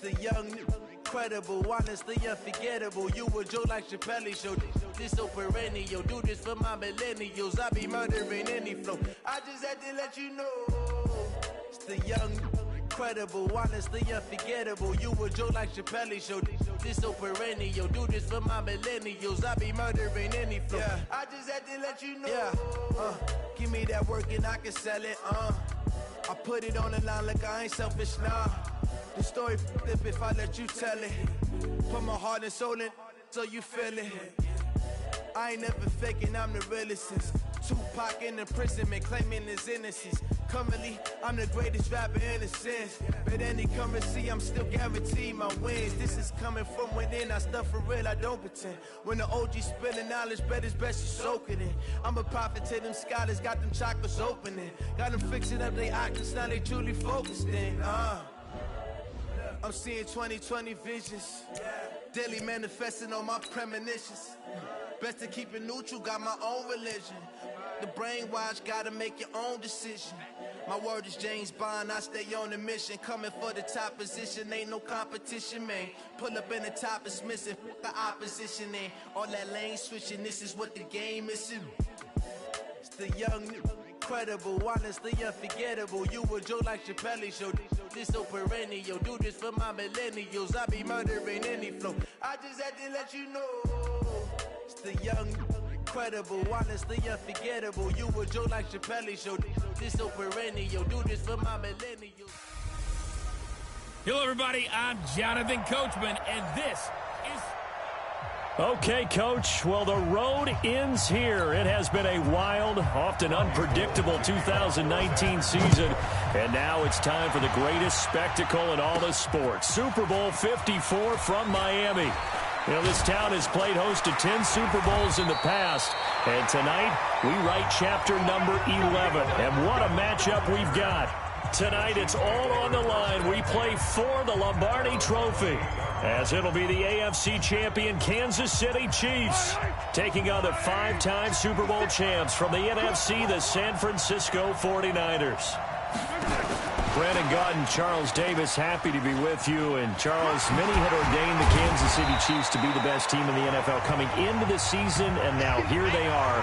The young, incredible, honestly unforgettable. You a Joe like Chappelle show. This so perennial. Do this for my millennials. I be murdering any flow. I just had to let you know. It's the young, incredible, honestly unforgettable. You a Joe like Chappelle show. This so perennial. Do this for my millennials. I be murdering any flow. Yeah. I just had to let you know. Yeah. Give me that work and I can sell it. I put it on the line like I ain't selfish, nah. The story flip if I let you tell it. Put my heart and soul in so you feel it. I ain't never faking, I'm the realest since Tupac in imprisonment, claiming his innocence. Currently, I'm the greatest rapper in a sense. But any currency, I'm still guaranteed my wins. This is coming from within, I stuff for real, I don't pretend. When the OG spilling knowledge, bet it's best you soak it in. I'm a prophet to them scholars, got them chakras opening. Got them fixing up they octaves, now they truly focused in. I'm seeing 2020 visions. Daily manifesting on my premonitions. Best to keep it neutral, got my own religion. The brainwash, gotta make your own decision. My word is James Bond, I stay on the mission. Coming for the top position, ain't no competition, man. Pull up in the top, it's missing, the opposition ain't. All that lane switching, this is what the game is. It's the young, incredible, honestly unforgettable. You a Joe like Chappelle show. This so perennial. Do this for my millennials. I be murdering any flow. I just had to let you know. It's the young, incredible, honestly unforgettable. You a Joe like Chappelle show. This so perennial. Do this for my millennials. Hello, everybody. I'm Jonathan Coachman, and this is... Okay, Coach. Well, the road ends here. It has been a wild, often unpredictable 2019 season. And now it's time for the greatest spectacle in all of sports. Super Bowl 54 from Miami. You know, this town has played host to 10 Super Bowls in the past. And tonight, we write chapter number 11. And what a matchup we've got. Tonight, it's all on the line. We play for the Lombardi Trophy, as it'll be the AFC champion Kansas City Chiefs taking on the 5-time Super Bowl champs from the NFC, the San Francisco 49ers. Brandon Gaudin, Charles Davis, happy to be with you. And Charles, many had ordained the Kansas City Chiefs to be the best team in the NFL coming into the season, and now here they are,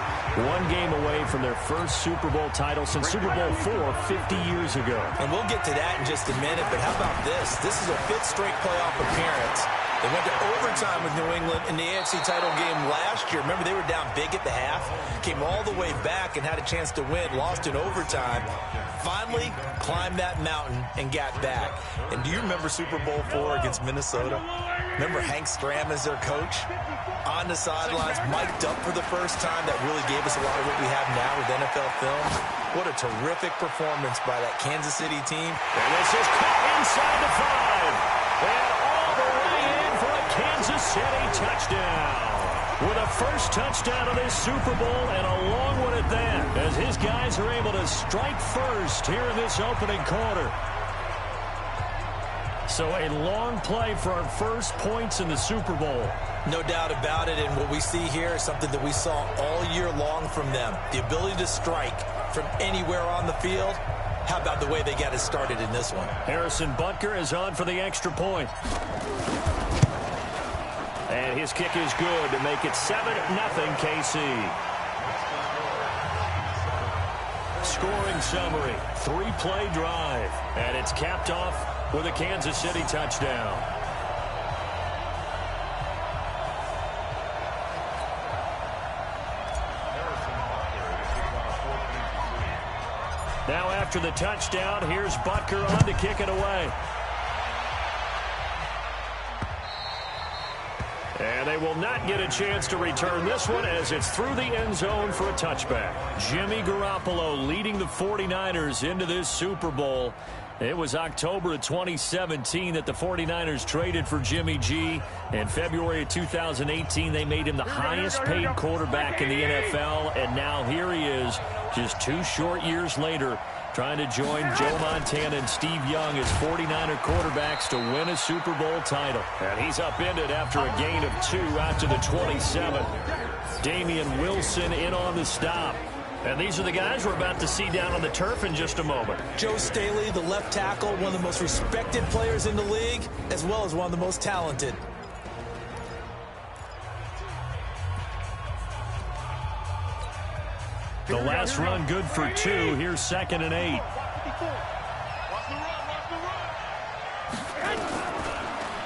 one game away from their first Super Bowl title since Super Bowl IV 50 years ago. And we'll get to that in just a minute, but how about this? This is a 5th straight playoff appearance. They went to overtime with New England in the AFC title game last year. Remember, they were down big at the half, came all the way back and had a chance to win, lost in overtime. Finally climbed that mountain and got back. And do you remember Super Bowl IV against Minnesota? Remember Hank Stram as their coach? On the sidelines, mic'd up for the first time. That really gave us a lot of what we have now with NFL film. What a terrific performance by that Kansas City team. And this is caught inside the 5. And all the way in for a Kansas City touchdown. With a first touchdown of this Super Bowl, and a long one at that, as his guys are able to strike first here in this opening quarter. So a long play for our first points in the Super Bowl. No doubt about it, and what we see here is something that we saw all year long from them. The ability to strike from anywhere on the field. How about the way they got it started in this one? Harrison Butker is on for the extra point. And his kick is good to make it 7-0 KC. Scoring summary, 3-play drive. And it's capped off with a Kansas City touchdown. Now after the touchdown, here's Butker on to kick it away. And they will not get a chance to return this one as it's through the end zone for a touchback. Jimmy Garoppolo leading the 49ers into this Super Bowl. It was October of 2017 that the 49ers traded for Jimmy G. In February of 2018, they made him the highest paid quarterback in the NFL. And now here he is, just 2 short years later, trying to join Joe Montana and Steve Young as 49er quarterbacks to win a Super Bowl title. And he's upended after a gain of 2 out to the 27. Damian Wilson in on the stop. And these are the guys we're about to see down on the turf in just a moment. Joe Staley, the left tackle, one of the most respected players in the league, as well as one of the most talented. The last run good for 2. Here's 2nd and 8.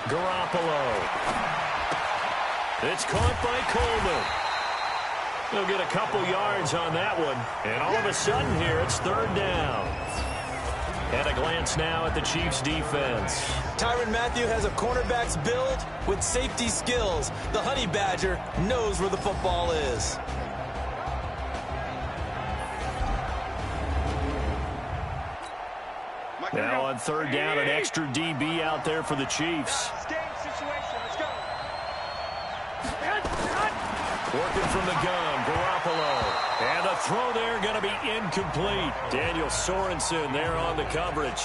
Garoppolo. It's caught by Coleman. He'll get a couple yards on that one. And all of a sudden here, it's 3rd down. And a glance now at the Chiefs' defense. Tyrann Mathieu has a cornerback's build with safety skills. The Honey Badger knows where the football is. Now on 3rd down, an extra DB out there for the Chiefs. Working from the gun, Garoppolo. And a throw there going to be incomplete. Daniel Sorensen there on the coverage.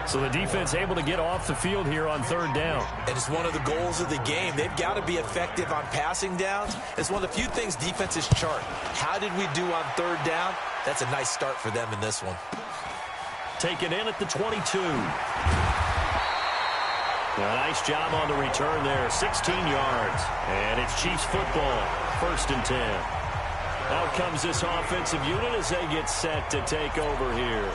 So the defense able to get off the field here on 3rd down. And it's one of the goals of the game. They've got to be effective on passing downs. It's one of the few things defenses chart. How did we do on 3rd down? That's a nice start for them in this one. Taken in at the 22. A nice job on the return there. 16 yards. And it's Chiefs football. 1st and 10. Out comes this offensive unit as they get set to take over here.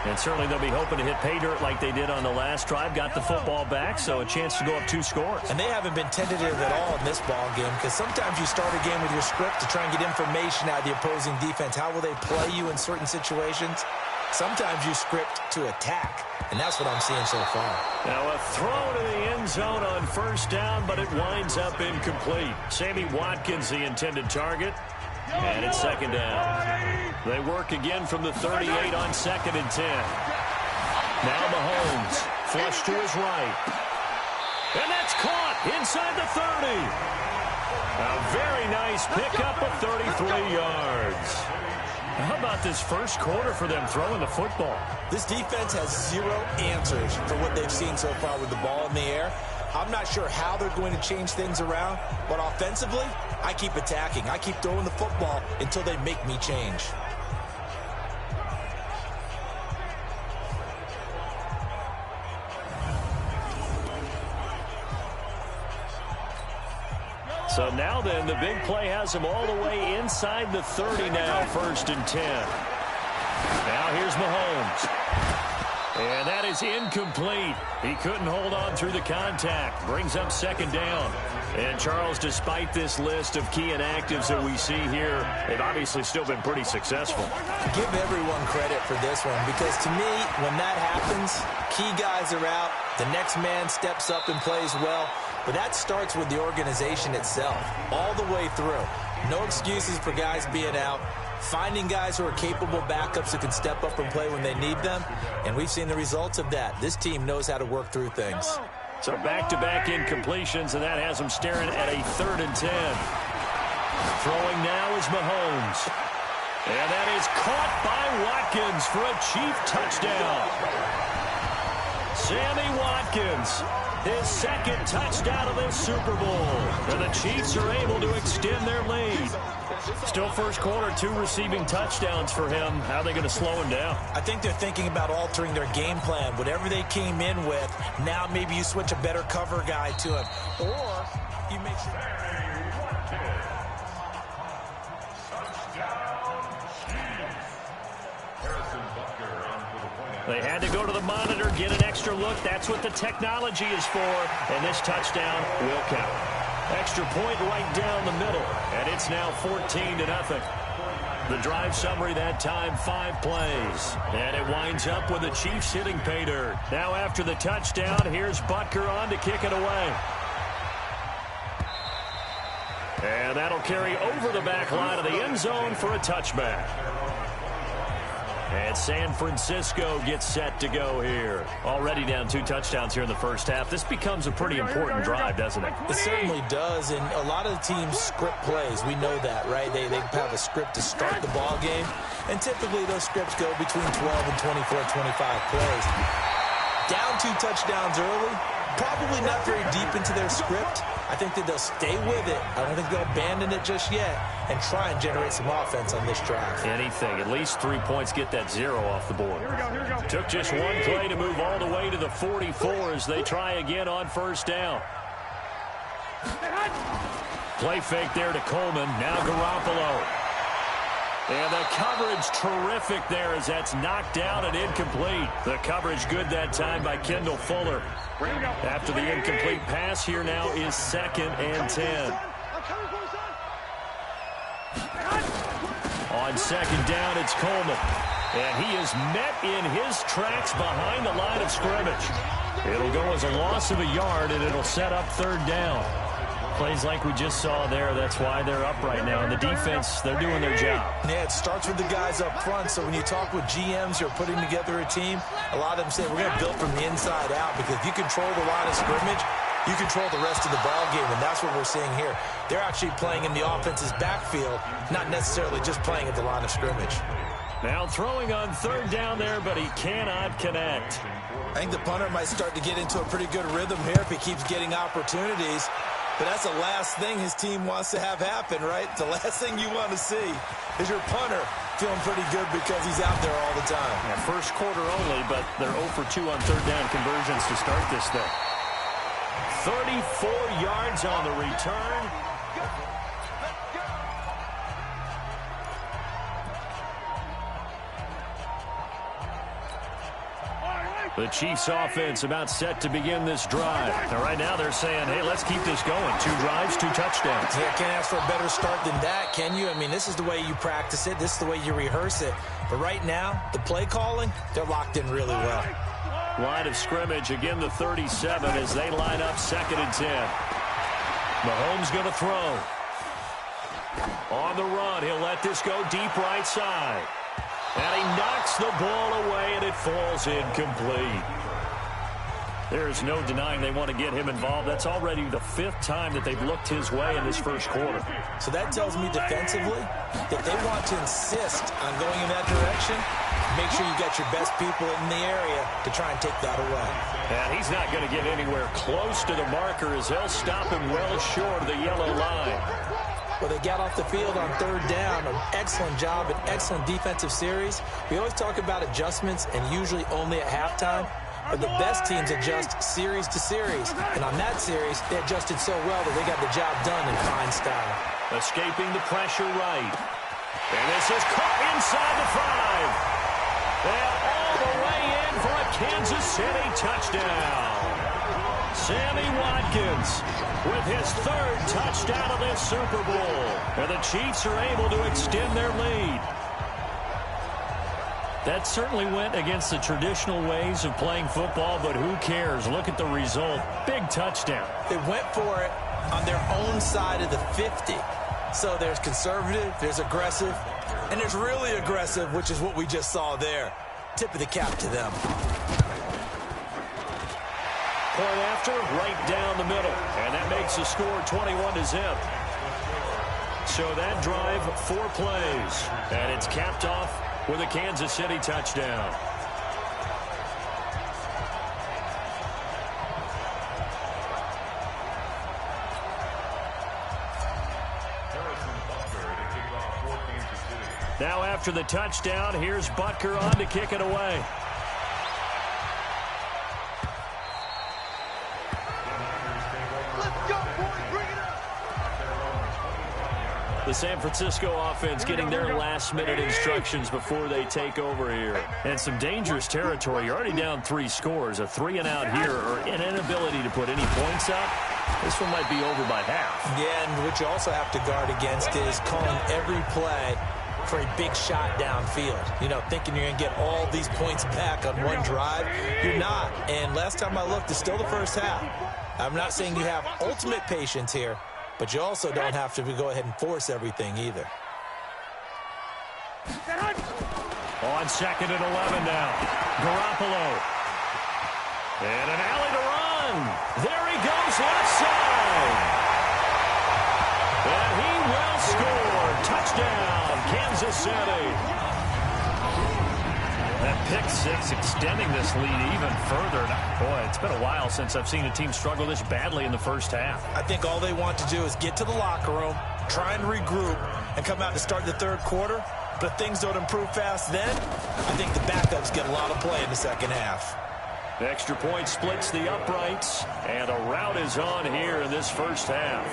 And certainly they'll be hoping to hit pay dirt like they did on the last drive. Got the football back, so a chance to go up 2 scores. And they haven't been tentative at all in this ball game, because sometimes you start a game with your script to try and get information out of the opposing defense. How will they play you in certain situations? Sometimes you script to attack, and that's what I'm seeing so far. Now a throw to the end zone on 1st down, but it winds up incomplete. Sammy Watkins, the intended target, and it's 2nd down. They work again from the 38 on 2nd and 10. Now Mahomes, flush to his right. And that's caught inside the 30. A very nice pickup of 33 yards. How about this first quarter for them throwing the football? This defense has 0 answers for what they've seen so far with the ball in the air. I'm not sure how they're going to change things around, but offensively, I keep attacking. I keep throwing the football until they make me change. So now then, the big play has him all the way inside the 30 now, 1st and 10. Now here's Mahomes. And that is incomplete. He couldn't hold on through the contact. Brings up 2nd down. And Charles, despite this list of key inactives that we see here, they've obviously still been pretty successful. Give everyone credit for this one, because to me, when that happens, key guys are out, the next man steps up and plays well. But that starts with the organization itself, all the way through. No excuses for guys being out. Finding guys who are capable backups who can step up and play when they need them. And we've seen the results of that. This team knows how to work through things. So back-to-back incompletions, and that has them staring at a 3rd and 10. Throwing now is Mahomes. And that is caught by Watkins for a Chief touchdown. Sammy Watkins, his 2nd touchdown of this Super Bowl. And the Chiefs are able to extend their lead. Still first quarter, 2 receiving touchdowns for him. How are they going to slow him down? I think they're thinking about altering their game plan. Whatever they came in with, now maybe you switch a better cover guy to him. Or you make sure... They had to go to the monitor, get an extra look. That's what the technology is for. And this touchdown will count. Extra point right down the middle. And it's now 14-0. The drive summary that time, 5 plays. And it winds up with the Chiefs hitting pay dirt. Now after the touchdown, here's Butker on to kick it away. And that'll carry over the back line of the end zone for a touchback. And San Francisco gets set to go here. Already down 2 touchdowns here in the first half. This becomes a pretty important drive, doesn't it? It certainly does, and a lot of the teams script plays. We know that, right? They have a script to start the ball game, and typically those scripts go between 12 and 24, 25 plays. Down 2 touchdowns early, Probably not very deep into their script. I think that they'll stay with it. I don't think they'll abandon it just yet and try and generate some offense on this drive. Anything. At least 3 points, get that 0 off the board. Here we go. Took just one play to move all the way to the 44 as they try again on first down. Play fake there to Coleman. Now Garoppolo. And the coverage terrific there as that's knocked down and incomplete. The coverage good that time by Kendall Fuller. After the incomplete pass, here now is 2nd and 10. On second down, it's Coleman. And he is met in his tracks behind the line of scrimmage. It'll go as a loss of a yard, and it'll set up 3rd down. Plays like we just saw there. That's why they're up right now. And the defense, they're doing their job. Yeah, it starts with the guys up front. So when you talk with GMs who are putting together a team, a lot of them say we're going to build from the inside out, because if you control the line of scrimmage, you control the rest of the ball game, and that's what we're seeing here. They're actually playing in the offense's backfield, not necessarily just playing at the line of scrimmage. Now throwing on 3rd down there, but he cannot connect. I think the punter might start to get into a pretty good rhythm here if he keeps getting opportunities. But that's the last thing his team wants to have happen, right? The last thing you want to see is your punter feeling pretty good because he's out there all the time. Yeah, first quarter only, but they're 0 for 2 on 3rd down conversions to start this thing. 34 yards on the return. The Chiefs offense about set to begin this drive. And right now they're saying, hey, let's keep this going. 2 drives, 2 touchdowns. Yeah, can't ask for a better start than that, can you? I mean, this is the way you practice it. This is the way you rehearse it. But right now, the play calling, they're locked in really well. Line of scrimmage, again the 37 as they line up 2nd and 10. Mahomes going to throw. On the run, he'll let this go deep right side. And he knocks the ball away, and it falls incomplete. There's no denying they want to get him involved. That's already the 5th time that they've looked his way in this first quarter. So that tells me defensively that they want to insist on going in that direction. Make sure you got your best people in the area to try and take that away. And he's not going to get anywhere close to the marker as they'll stop him well short of the yellow line. Well, they got off the field on 3rd down. An excellent job, an excellent defensive series. We always talk about adjustments, and usually only at halftime. But the best teams adjust series to series. And on that series, they adjusted so well that they got the job done in fine style. Escaping the pressure right. And this is caught inside the 5. And all the way in for a Kansas City touchdown. Sammy Watkins with his 3rd touchdown of this Super Bowl. And the Chiefs are able to extend their lead. That certainly went against the traditional ways of playing football, but who cares? Look at the result. Big touchdown. They went for it on their own side of the 50. So there's conservative, there's aggressive, and there's really aggressive, which is what we just saw there. Tip of the cap to them. Point after, right down the middle. And that makes the score 21-0. So that drive, 4 plays. And it's capped off with a Kansas City touchdown. Now after the touchdown, here's Butker on to kick it away. The San Francisco offense getting their last-minute instructions before they take over here. And some dangerous territory. You're already down 3 scores. A 3-and-out here or an inability to put any points up. This one might be over by half. Yeah, and what you also have to guard against is calling every play for a big shot downfield. You know, thinking you're going to get all these points back on one drive. You're not. And last time I looked, it's still the first half. I'm not saying you have ultimate patience here, but you also don't have to go ahead and force everything either. On 2nd and 11 now. Garoppolo. And an alley to run. There he goes left side. And he will score. Touchdown, Kansas City. That pick six extending this lead even further. Boy, it's been a while since I've seen a team struggle this badly in the first half. I think all they want to do is get to the locker room, try and regroup, and come out to start the third quarter. But if things don't improve fast then, I think the backups get a lot of play in the second half. The extra point splits the uprights, and a rout is on here in this first half.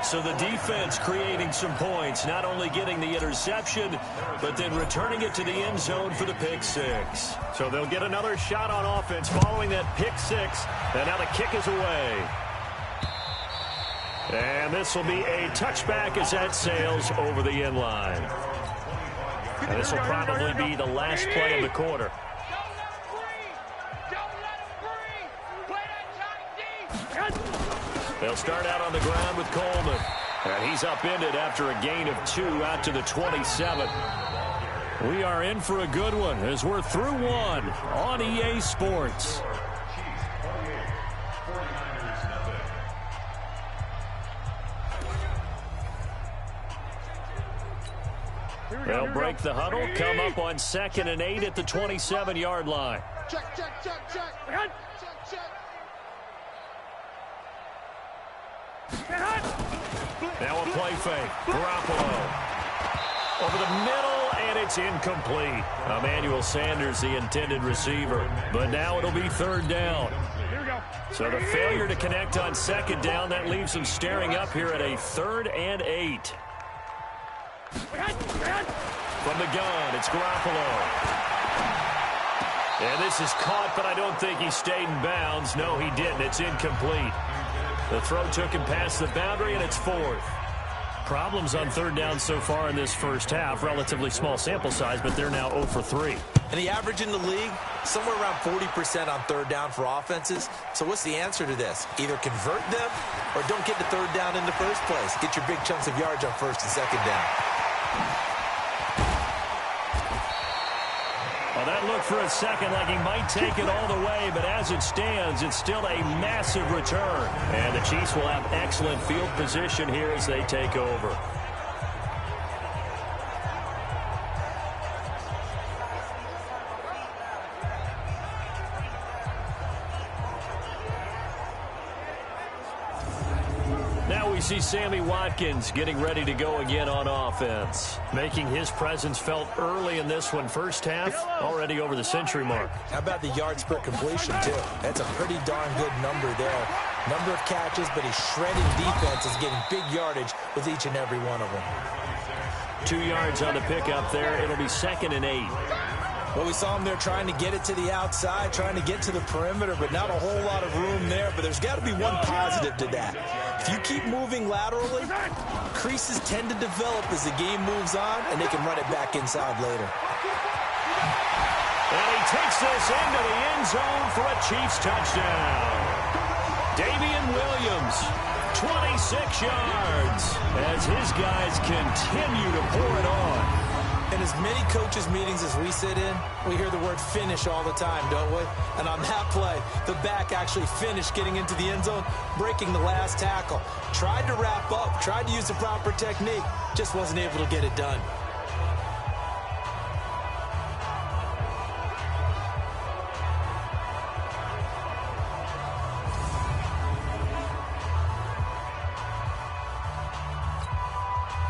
So the defense creating some points, not only getting the interception, but then returning it to the end zone for the pick six. So they'll get another shot on offense following that pick six, and now the kick is away. And this will be a touchback as that sails over the end line. And this will probably be the last play of the quarter. They'll start out on the ground with Coleman. And he's upended after a gain of 2 out to the 27. We are in for a good one as we're through one on EA Sports. They'll break the huddle, come up on 2nd and 8 at the 27-yard line. Check. Now a play fake. Garoppolo over the middle, and it's incomplete. Emmanuel Sanders, the intended receiver. But now it'll be 3rd down. So the failure to connect on 2nd down, that leaves them staring up here at a 3rd and 8. From the gun, it's Garoppolo. And this is caught, but I don't think he stayed in bounds. No, he didn't. It's incomplete. The throw took him past the boundary, and it's 4th. Problems on 3rd down so far in this first half. Relatively small sample size, but they're now 0 for 3. And the average in the league, somewhere around 40% on 3rd down for offenses. So what's the answer to this? Either convert them or don't get to 3rd down in the first place. Get your big chunks of yards on 1st and 2nd down. Well, that looked for a second like he might take it all the way, but as it stands, it's still a massive return. And the Chiefs will have excellent field position here as they take over. Now we see Sammy Watkins getting ready to go again on offense. Making his presence felt early in this one. First half, already over the century mark. How about the yards per completion, too? That's a pretty darn good number there. Number of catches, but he's shredding defenses, getting big yardage with each and every one of them. 2 yards on the pickup there. It'll be 2nd and 8. Well, we saw him there trying to get it to the outside, trying to get to the perimeter, but not a whole lot of room there. But there's got to be one positive to that. If you keep moving laterally, creases tend to develop as the game moves on, and they can run it back inside later. And he takes this into the end zone for a Chiefs touchdown. Damian Williams, 26 yards, as his guys continue to pour it on. In as many coaches' meetings as we sit in, we hear the word finish all the time, don't we? And on that play, the back actually finished getting into the end zone, breaking the last tackle. Tried to wrap up, tried to use the proper technique, just wasn't able to get it done.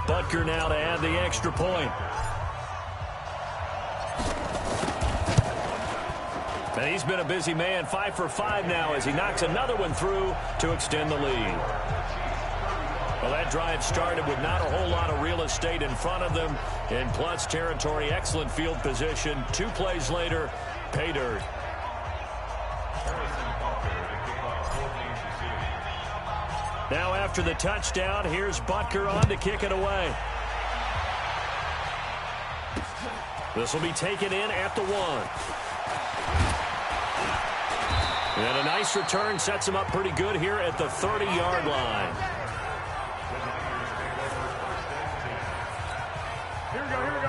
Butker now to add the extra point. And he's been a busy man, 5 for 5 now as he knocks another one through to extend the lead. Well, that drive started with not a whole lot of real estate in front of them. In plus territory, excellent field position. 2 plays later, pay dirt. Now after the touchdown, here's Butker on to kick it away. This will be taken in at the 1. And a nice return sets him up pretty good here at the 30-yard line.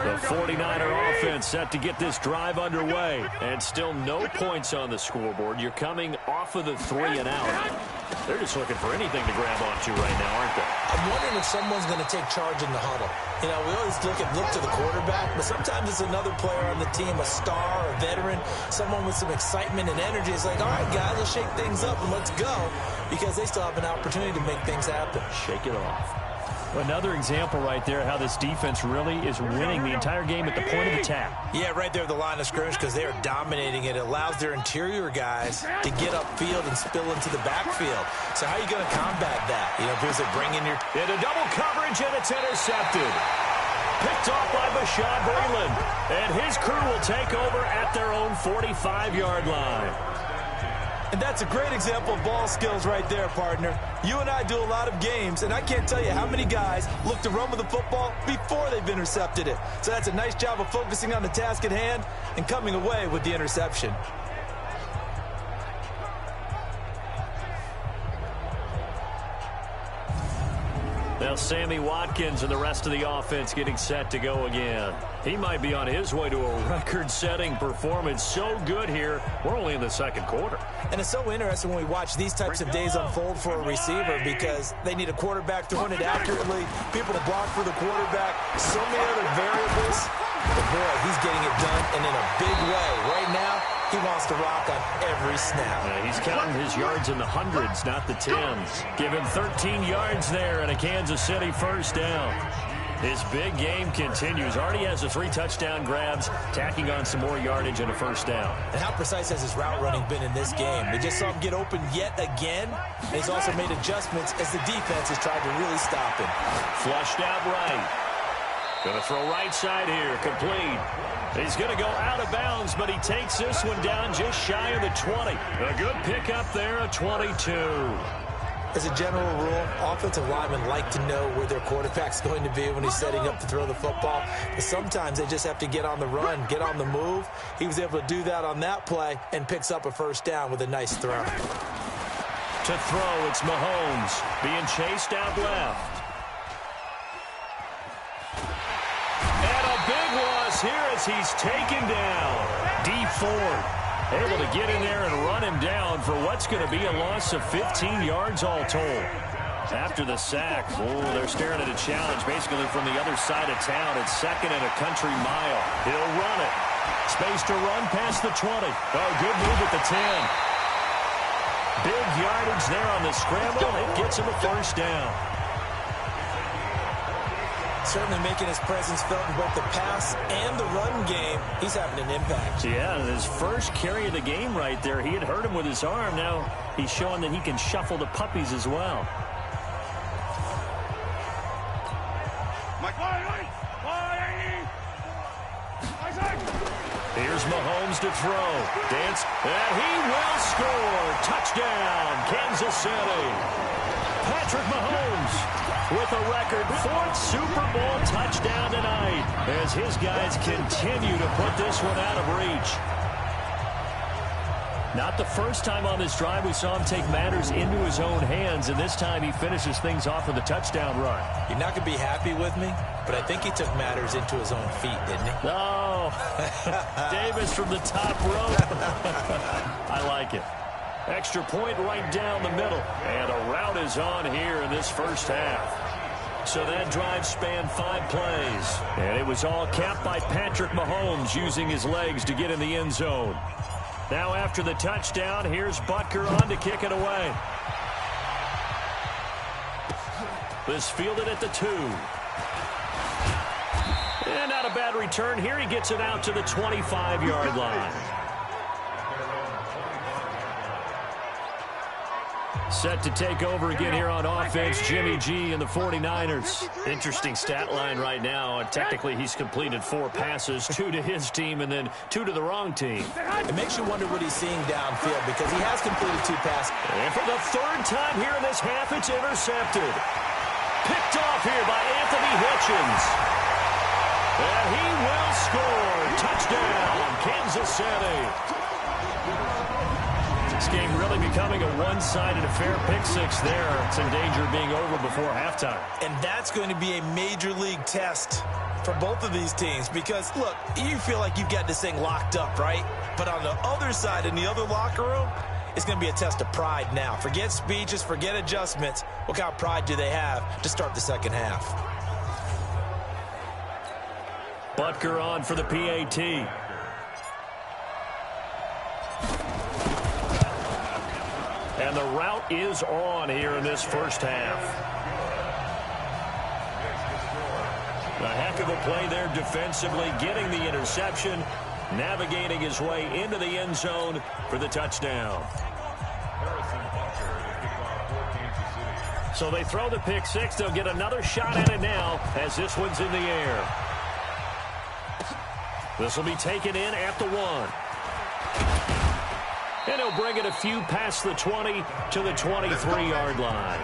The 49er offense set to get this drive underway. And still no points on the scoreboard. You're coming off of the 3 and out. They're just looking for anything to grab onto right now, aren't they? I'm wondering if someone's going to take charge in the huddle. You know, we always look to the quarterback, but sometimes Sometimes it's another player on the team, a star, a veteran, someone with some excitement and energy. It's like, all right, guys, let's shake things up and let's go, because they still have an opportunity to make things happen. Shake it off. Another example right there how this defense really is winning the entire game at the point of attack. Yeah, right there at the line of scrimmage, because they are dominating it. It allows their interior guys to get upfield and spill into the backfield. So how are you going to combat that? You know, because they bring in your... Into double coverage, and it's intercepted. Picked off by Bashaud Breeland. And his crew will take over at their own 45-yard line. And that's a great example of ball skills right there, partner. You and I do a lot of games, and I can't tell you how many guys look to run with the football before they've intercepted it. So that's a nice job of focusing on the task at hand and coming away with the interception. Now Sammy Watkins and the rest of the offense getting set to go again. He might be on his way to a record-setting performance. So good here. We're only in the second quarter. And it's so interesting when we watch these types of days unfold for a receiver, because they need a quarterback throwing it accurately, people to block for the quarterback, so many other variables. But boy, he's getting it done, and in a big way. Right now, he wants to rock on every snap. He's counting his yards in the hundreds, not the tens. Give him 13 yards there and a Kansas City first down. His big game continues. Already has the 3 touchdown grabs, tacking on some more yardage and a first down. And how precise has his route running been in this game? We just saw him get open yet again. And he's also made adjustments as the defense has tried to really stop him. Flushed out right. Going to throw right side here, complete. He's going to go out of bounds, but he takes this one down just shy of the 20. A good pickup there, a 22. As a general rule, offensive linemen like to know where their quarterback's going to be when he's setting up to throw the football. But sometimes they just have to get on the run, get on the move. He was able to do that on that play and picks up a first down with a nice throw. To throw, it's Mahomes being chased out left. And a big loss here as he's taken down. Dee Ford able to get in there and run him down for what's going to be a loss of 15 yards all told. After the sack, they're staring at a challenge basically from the other side of town. It's second and a country mile. He'll run it. Space to run past the 20. Oh, good move at the 10. Big yardage there on the scramble. It gets him a first down. Certainly making his presence felt in both the pass and the run game. He's having an impact. Yeah, his first carry of the game right there. He had hurt him with his arm. Now he's showing that he can shuffle the puppies as well. Here's Mahomes to throw. Dance, and he will score. Touchdown, Kansas City. Patrick Mahomes with a record 4th Super Bowl touchdown tonight as his guys continue to put this one out of reach. Not the first time on this drive we saw him take matters into his own hands, and this time he finishes things off with a touchdown run. You're not going to be happy with me, but I think he took matters into his own feet, didn't he? No. Davis from the top rope. I like it. Extra point right down the middle. And a route is on here in this first half. So that drive spanned 5 plays. And it was all capped by Patrick Mahomes using his legs to get in the end zone. Now after the touchdown, here's Butker on to kick it away. This fielded at the 2. And not a bad return here. He gets it out to the 25-yard line. Set to take over again here on offense, Jimmy G and the 49ers. Interesting stat line right now. Technically, he's completed 4 passes, 2 to his team and then 2 to the wrong team. It makes you wonder what he's seeing downfield because he has completed 2 passes. And for the 3rd time here in this half, it's intercepted. Picked off here by Anthony Hitchens. And he will score. Touchdown, Kansas City. This game really becoming a one-sided affair. Pick 6 there. It's in danger of being over before halftime. And that's going to be a major league test for both of these teams because, look, you feel like you've got this thing locked up, right? But on the other side, in the other locker room, it's going to be a test of pride now. Forget speeches, forget adjustments. What kind of pride do they have to start the second half? Butker on for the PAT. And the route is on here in this first half. A heck of a play there defensively, getting the interception, navigating his way into the end zone for the touchdown. So they throw the pick six. They'll get another shot at it now as this one's in the air. This will be taken in at the 1. And he'll bring it a few past the 20 to the 23-yard line.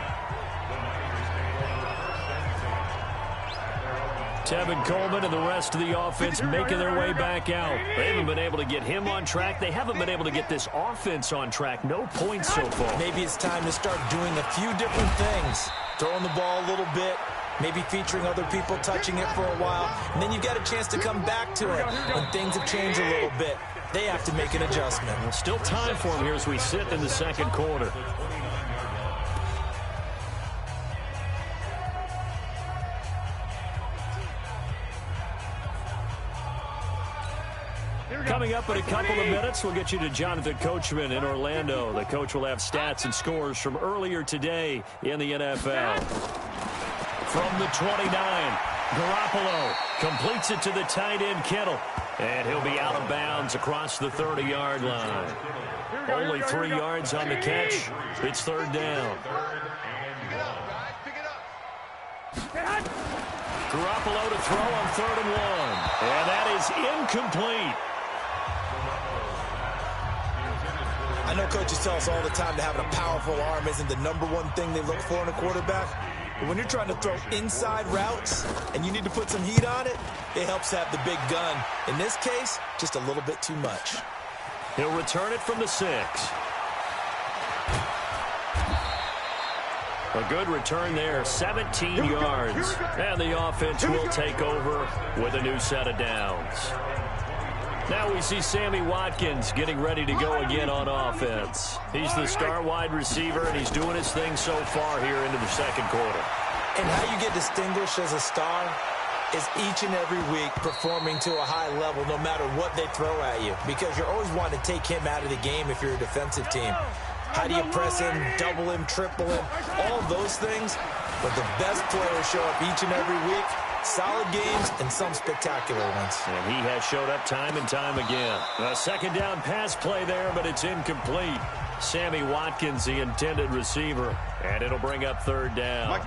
Tevin Coleman and the rest of the offense making their way back out. They haven't been able to get him on track. They haven't been able to get this offense on track. No points so far. Maybe it's time to start doing a few different things. Throwing the ball a little bit, maybe featuring other people, touching it for a while, and then you get a chance to come back to it when things have changed a little bit. They have to make an adjustment. Well, still time for him here as we sit in the second quarter. Coming up in a couple of minutes, we'll get you to Jonathan Coachman in Orlando. The coach will have stats and scores from earlier today in the NFL. From the 29, Garoppolo completes it to the tight end, Kittle. And he'll be out of bounds across the 30-yard line. Only 3 yards on the catch. It's third down. Garoppolo to throw on 3rd and 1. And that is incomplete. I know coaches tell us all the time that having a powerful arm isn't the #1 thing they look for in a quarterback. But when you're trying to throw inside routes and you need to put some heat on it, it helps have the big gun. In this case, just a little bit too much. He'll return it from the 6. A good return there, 17 yards. And the offense will take over with a new set of downs. Now we see Sammy Watkins getting ready to go again on offense. He's the star wide receiver, and he's doing his thing so far here into the second quarter. And how you get distinguished as a star is each and every week performing to a high level no matter what they throw at you, because you're always wanting to take him out of the game if you're a defensive team. How do you press him, double him, triple him, all those things? But the best players show up each and every week. Solid games and some spectacular ones. And he has showed up time and time again. A second down pass play there, but it's incomplete. Sammy Watkins, the intended receiver. And it'll bring up third down.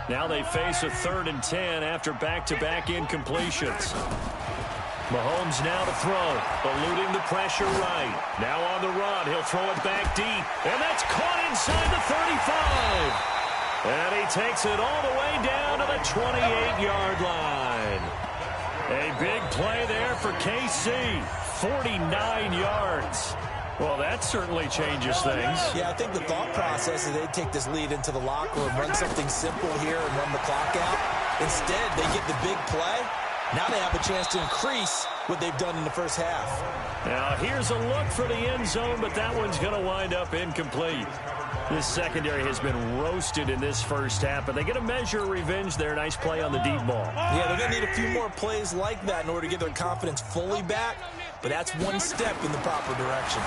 Now they face a 3rd and 10 after back-to-back incompletions. Mahomes now to throw, eluding the pressure right. Now on the run, he'll throw it back deep. And that's caught inside the 35. And he takes it all the way down to the 28-yard line. A big play there for KC. 49 yards. Well, that certainly changes things. Yeah, I think the thought process is they'd take this lead into the locker room, run something simple here and run the clock out. Instead, they get the big play. Now they have a chance to increase what they've done in the first half. Now, here's a look for the end zone, but that one's going to wind up incomplete. This secondary has been roasted in this first half, but they get a measure of revenge there. Nice play on the deep ball. Yeah, they're going to need a few more plays like that in order to get their confidence fully back, but that's one step in the proper direction.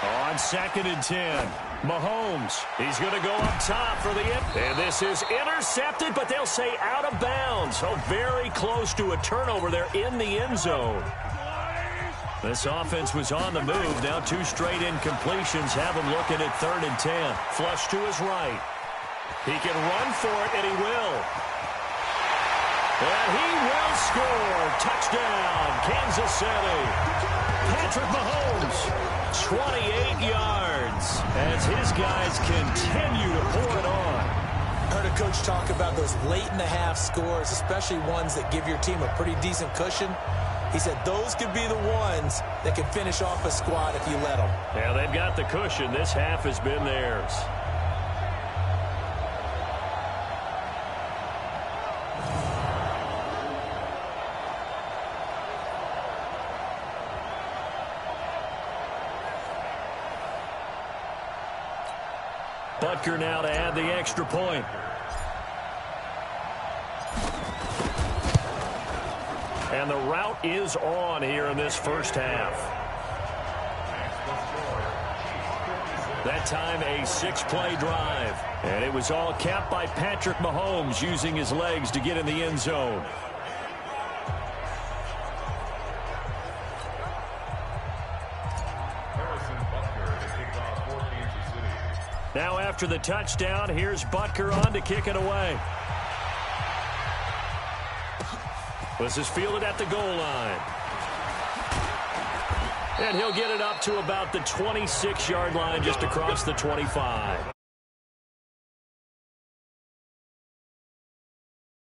On 2nd and 10, Mahomes. He's going to go up top for the end. And this is intercepted, but they'll say out of bounds. So very close to a turnover there in the end zone. This offense was on the move. Now 2 straight incompletions have him looking at 3rd and 10. Flush to his right. He can run for it, and he will. And he will score. Touchdown, Kansas City. Patrick Mahomes, 28 yards as his guys continue to pour it on. I heard a coach talk about those late-in-the-half scores, especially ones that give your team a pretty decent cushion. He said those could be the ones that can finish off a squad if you let them. Yeah, they've got the cushion. This half has been theirs. Butker now to add the extra point. And the route is on here in this first half. That time a 6-play drive. And it was all capped by Patrick Mahomes using his legs to get in the end zone. Now after the touchdown, here's Butker on to kick it away. This is fielded at the goal line. And he'll get it up to about the 26-yard line just across the 25.